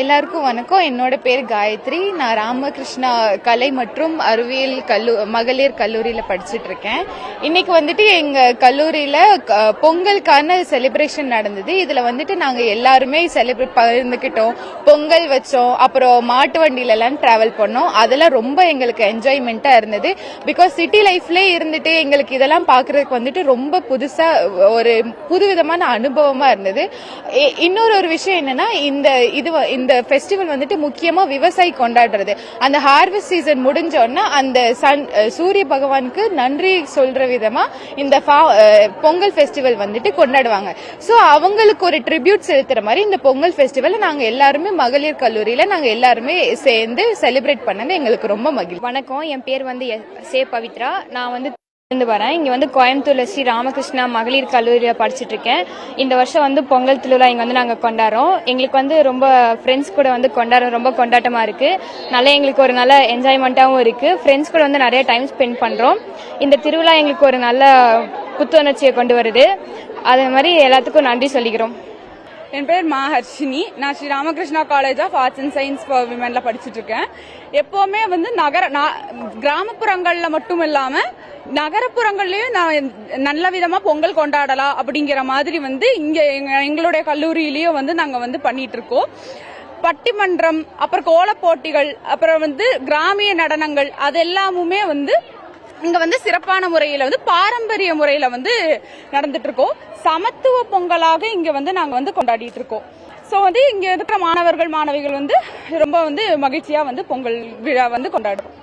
எல்லாருக்கும் வணக்கம். என்னோட பேர் காயத்ரி. நான் ராமகிருஷ்ணா கலை மற்றும் அறிவியல் மகளிர் கல்லூரியில படிச்சுட்டு இருக்கேன். இன்னைக்கு வந்துட்டு எங்க கல்லூரியில பொங்கலுக்கான செலிப்ரேஷன் நடந்தது. இதுல வந்துட்டு நாங்க எல்லாருமே பகிர்ந்துக்கிட்டோம், பொங்கல் வச்சோம், அப்புறம் மாட்டு வண்டியில எல்லாம் டிராவல் பண்ணோம். அதெல்லாம் ரொம்ப எங்களுக்கு என்ஜாய்மெண்டா இருந்தது. பிகாஸ் சிட்டி லைஃப்லயே இருந்துட்டு எங்களுக்கு இதெல்லாம் பாக்குறதுக்கு வந்துட்டு ரொம்ப புதுசா ஒரு புதுவிதமான அனுபவமா இருந்தது. இன்னொரு விஷயம் என்னன்னா, இந்த ஃபெஸ்டிவல் வந்துட்டு முக்கியமா விவசாயி கொண்டாடுறது. அந்த ஹார்வெஸ்ட் சீசன் முடிஞ்சோன்னா அந்த சூரிய பகவானுக்கு நன்றி சொல்ற விதமா இந்த பொங்கல் ஃபெஸ்டிவல் வந்துட்டு கொண்டாடுவாங்க. சோ அவங்களுக்கு ஒரு ட்ரிபியூட் செலுத்துற மாதிரி இந்த பொங்கல் ஃபெஸ்டிவல் நாங்க எல்லாருமே மகளிர் கல்லூரியில நாங்க எல்லாருமே சேர்ந்து செலிப்ரேட் பண்ணது எங்களுக்கு ரொம்ப மகிழ்ச்சி. வணக்கம், என் பேர் சே பவித்ரா. நான் இருந்து வரேன். இங்க கோயம்புத்தூர்ல ஸ்ரீ ராமகிருஷ்ணா மகளிர் கல்லூரியில படிச்சுட்டு இருக்கேன். இந்த வருஷம் பொங்கல் திருவிழா இங்க நாங்க கொண்டாடுறோம். எங்களுக்கு ரொம்ப ஃப்ரெண்ட்ஸ் கூட கொண்டாடுறோம். ரொம்ப கொண்டாட்டமா இருக்கு. எங்களுக்கு ஒரு நல்ல என்ஜாய்மெண்டாவும் இருக்கு. ஃப்ரெண்ட்ஸ் கூட நிறைய டைம் ஸ்பெண்ட் பண்றோம். இந்த திருவிழா எங்களுக்கு ஒரு நல்ல புத்துணர்ச்சியை கொண்டு வருது. அதே மாதிரி எல்லாத்துக்கும் நன்றி சொல்லிக்கிறோம். என் பேர் ஹர்ஷினி. நான் Sri Ramakrishna college of arts and science for விமென்ல படிச்சுட்டு இருக்கேன். எப்பவுமே கிராமப்புறங்கள்ல மட்டும் இல்லாம நகரப்புறங்கள்லயும் நான் நல்ல விதமா பொங்கல் கொண்டாடலாம் அப்படிங்கிற மாதிரி இங்க எங்களுடைய கல்லூரியிலயும் நாங்க பண்ணிட்டு இருக்கோம். பட்டிமன்றம், அப்புறம் கோல போட்டிகள், அப்புறம் கிராமிய நடனங்கள், அது எல்லாமுமே இங்க சிறப்பான முறையில பாரம்பரிய முறையில நடந்துட்டு இருக்கோம். சமத்துவ பொங்கலாக இங்க நாங்க கொண்டாடிட்டு இருக்கோம். சோ இங்க இருக்கிற மாணவர்கள் மாணவிகள் ரொம்ப மகிழ்ச்சியா பொங்கல் விழா கொண்டாடுறோம்.